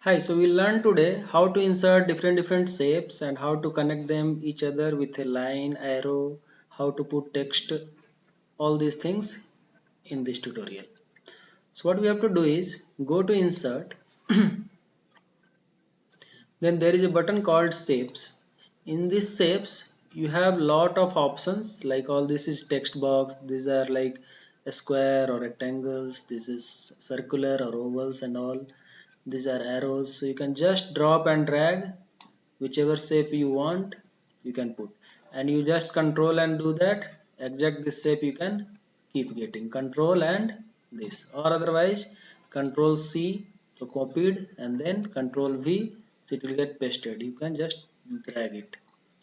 Hi, so we learned today how to insert different shapes and how to connect them each other with a line, arrow, how to put text, all these things in this tutorial. So what we have to do is go to insert, then there is a button called shapes. In this shapes you have lot of options, like all this is text box, these are like a square or rectangles, this is circular or ovals and all, these are arrows. So you can just drop and drag whichever shape you want, you can put, and you just control and do that. Exact this shape you can keep getting, control and this, or otherwise control C, so copied, and then control V, so it will get pasted. You can just drag it,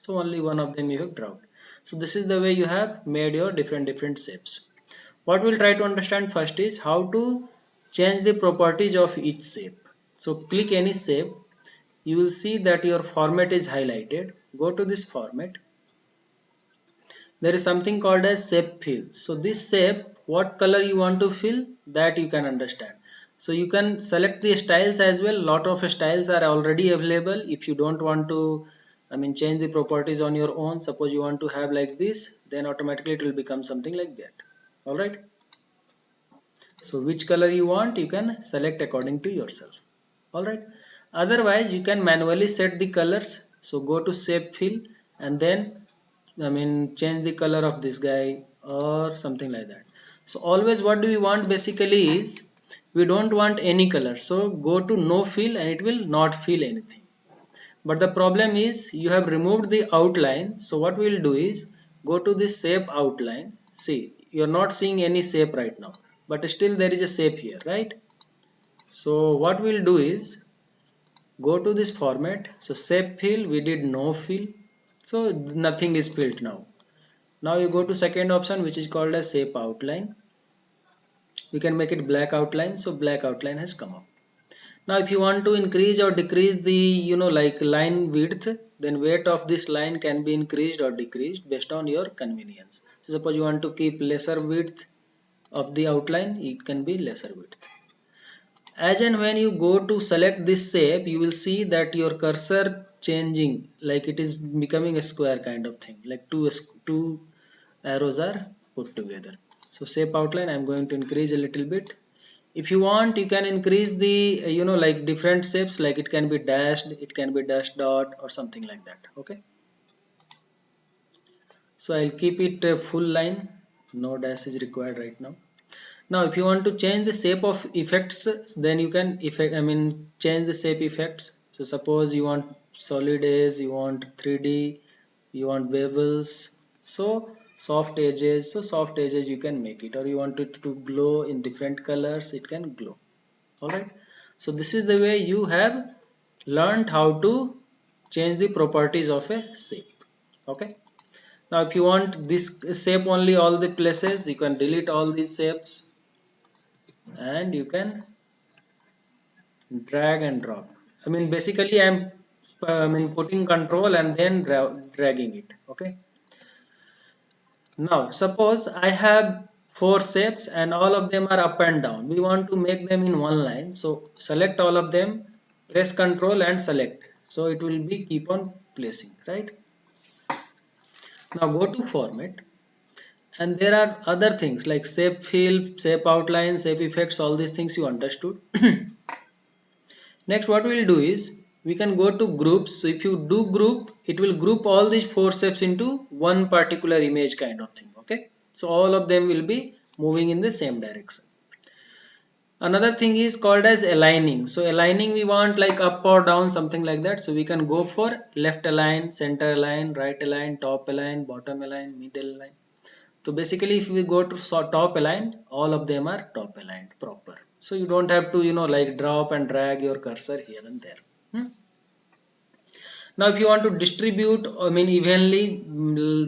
so only one of them you have dragged. So this is the way you have made your different shapes. What we'll try to understand first is how to change the properties of each shape. So click any shape, you will see that your format is highlighted. Go to this format. There is something called as shape fill. So this shape, what color you want to fill, that you can understand. So you can select the styles as well. Lot of styles are already available. If you don't want to, change the properties on your own, suppose you want to have like this, then automatically it will become something like that. Alright. So which color you want, you can select according to yourself. Alright. Otherwise, you can manually set the colors. So go to shape fill and then change the color of this guy or something like that. So always what do we want basically is we don't want any color. So go to no fill and it will not fill anything. But the problem is you have removed the outline. So what we will do is go to this shape outline. See, you are not seeing any shape right now, but still there is a shape here, right? So what we'll do is go to this format. So shape fill, we did no fill, so nothing is filled now. Now you go to second option, which is called as shape outline. We can make it black outline, so black outline has come up. Now if you want to increase or decrease the like line width, then weight of this line can be increased or decreased based on your convenience. So suppose you want to keep lesser width of the outline, it can be lesser width. As and when you go to select this shape, you will see that your cursor changing, like it is becoming a square kind of thing, like two arrows are put together. So shape outline I'm going to increase a little bit. If you want, you can increase the like different shapes, like it can be dashed, it can be dash dot or something like that. Okay, so I'll keep it a full line, no dash is required right now. Now if you want to change the shape of effects, then you can change the shape effects. So suppose you want solid edge, you want 3D, you want bevels, so soft edges, so soft edges you can make it, or you want it to glow in different colors, it can glow. Alright, so this is the way you have learned how to change the properties of a shape. Okay, now if you want this shape only all the places, you can delete all these shapes and you can drag and drop. Basically I'm putting control and then dragging it. Okay, now suppose I have four shapes and all of them are up and down. We want to make them in one line, so select all of them, press control and select, so it will be keep on placing, right? Now go to format, and there are other things like shape fill, shape outline, shape effects, all these things you understood. Next what we will do is we can go to groups. So if you do group, it will group all these four steps into one particular image kind of thing. Okay, so all of them will be moving in the same direction. Another thing is called as aligning. So aligning we want like up or down, something like that. So we can go for left align, center align, right align, top align, bottom align, middle align. So basically if we go to top aligned, all of them are top aligned proper. So you don't have to like drop and drag your cursor here and there. Now if you want to distribute evenly,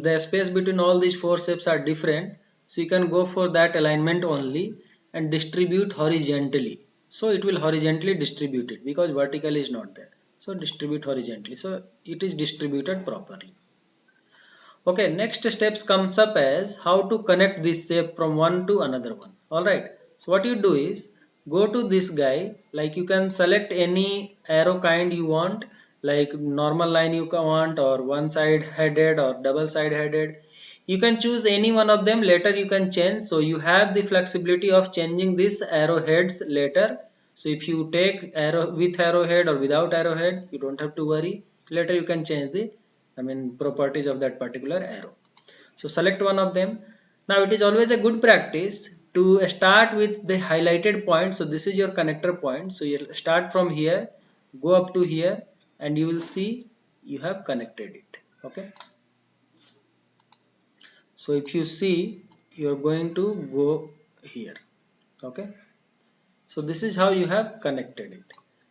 the space between all these four shapes are different. So you can go for that alignment only and distribute horizontally. So it will horizontally distribute it because vertical is not there. So distribute horizontally. So it is distributed properly. Okay, next steps comes up as how to connect this shape from one to another one. Alright, so what you do is go to this guy, like you can select any arrow kind you want, like normal line you want, or one side headed or double side headed. You can choose any one of them, later you can change. So you have the flexibility of changing this arrowheads later. So if you take arrow with arrowhead or without arrowhead, you don't have to worry. Later you can change the properties of that particular arrow. So select one of them. Now it is always a good practice to start with the highlighted point. So this is your connector point. So you'll start from here, go up to here, and you will see you have connected it. Okay. So if you see, you're going to go here. Okay. So this is how you have connected it.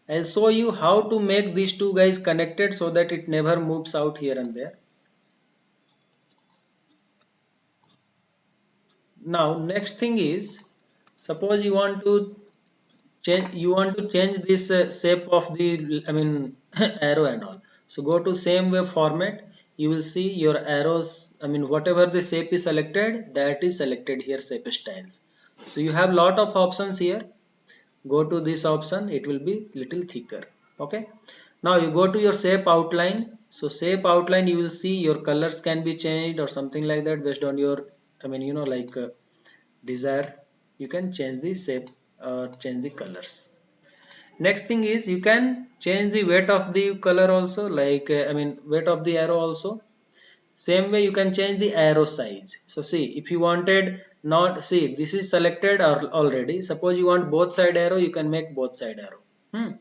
I'll show you how to make these two guys connected so that it never moves out here and there. Now next thing is, suppose you want to change this shape of the arrow and all. So go to same way format. You will see your arrows, whatever the shape is selected, that is selected here, shape styles. So you have lot of options here. Go to this option, it will be little thicker. Okay. Now you go to your shape outline. So shape outline, you will see your colors can be changed or something like that based on your desire. You can change the shape or change the colors. Next thing is, you can change the weight of the color also, like weight of the arrow also. Same way you can change the arrow size. So see, if you wanted, not see, this is selected or already. Suppose you want both side arrow, you can make both side arrow.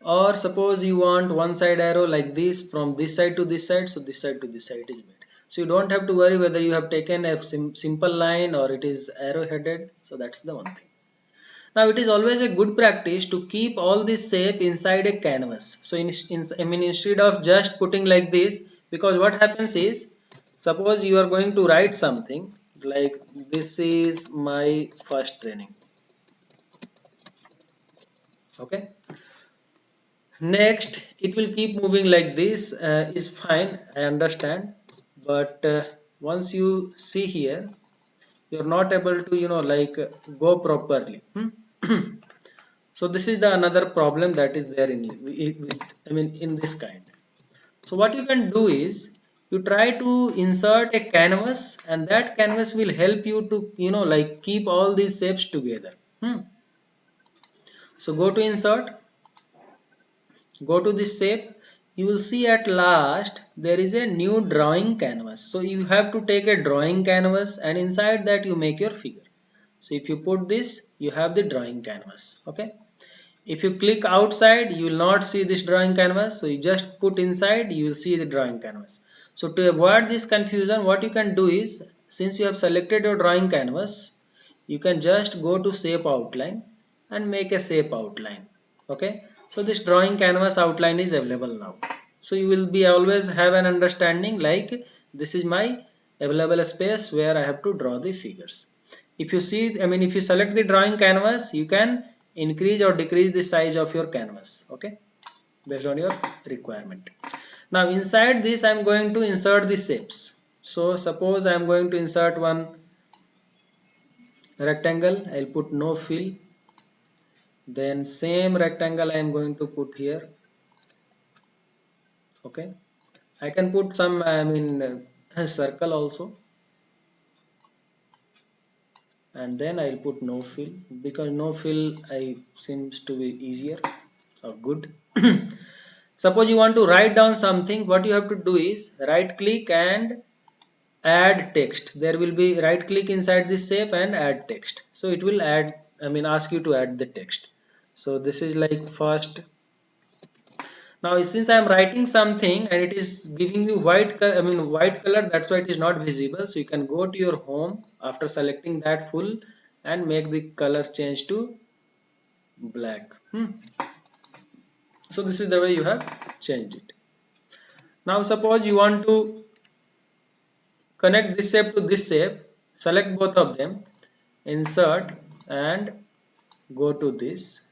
Or suppose you want one side arrow like this, from this side to this side, so this side to this side is made. So you don't have to worry whether you have taken a simple line or it is arrow headed. So that's the one thing. Now it is always a good practice to keep all this shape inside a canvas. So instead of just putting like this, because what happens is, suppose you are going to write something like, this is my first training. Okay. Next, it will keep moving like this, is fine, I understand. But once you see here, you're not able to, go properly. So this is the another problem that is there in this kind. So what you can do is, you try to insert a canvas, and that canvas will help you to, keep all these shapes together. So go to insert, go to this shape. You will see at last there is a new drawing canvas. So you have to take a drawing canvas, and inside that you make your figure. So if you put this, you have the drawing canvas. Okay. If you click outside, you will not see this drawing canvas. So you just put inside, you will see the drawing canvas. So to avoid this confusion, what you can do is, since you have selected your drawing canvas, you can just go to shape outline and make a shape outline. Okay. So this drawing canvas outline is available now. So you will be always have an understanding, like, this is my available space where I have to draw the figures. If you see, if you select the drawing canvas, you can increase or decrease the size of your canvas. Okay, based on your requirement. Now inside this, I am going to insert the shapes. So suppose I am going to insert one rectangle. I'll put no fill. Then same rectangle I am going to put here. Okay, I can put some circle also, and then I'll put no fill, because no fill I seems to be easier or good. Suppose you want to write down something, what you have to do is right click and add text. There will be right click inside this shape and add text. So it will add, ask you to add the text. So this is like first. Now since I am writing something and it is giving you white white color, that's why it is not visible. So you can go to your home after selecting that full and make the color change to black. So this is the way you have changed it. Now suppose you want to connect this shape to this shape, select both of them, insert and go to this.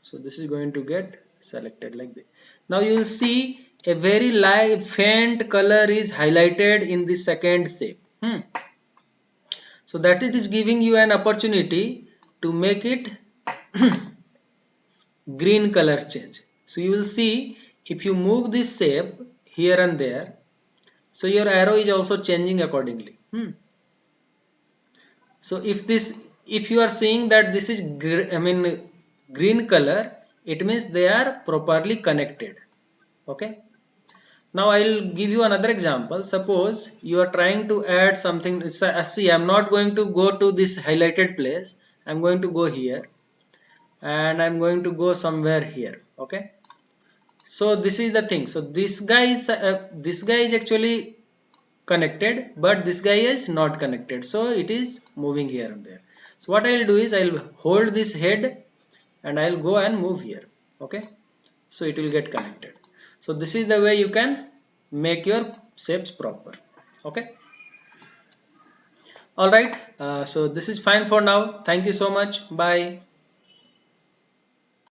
So this is going to get selected like this. Now you will see a very light faint color is highlighted in the second shape. So that it is giving you an opportunity to make it green color change. So you will see if you move this shape here and there, so your arrow is also changing accordingly. So if you are seeing that this is green color, it means they are properly connected. Okay. Now I will give you another example. Suppose you are trying to add something. See, I'm not going to go to this highlighted place. I'm going to go here, and I'm going to go somewhere here. Okay. So this is the thing. So this guy is actually connected, but this guy is not connected. So it is moving here and there. So what I'll do is I'll hold this head and I'll go and move here. Okay. So it will get connected. So this is the way you can make your shapes proper. Okay. All right. So this is fine for now. Thank you so much. Bye.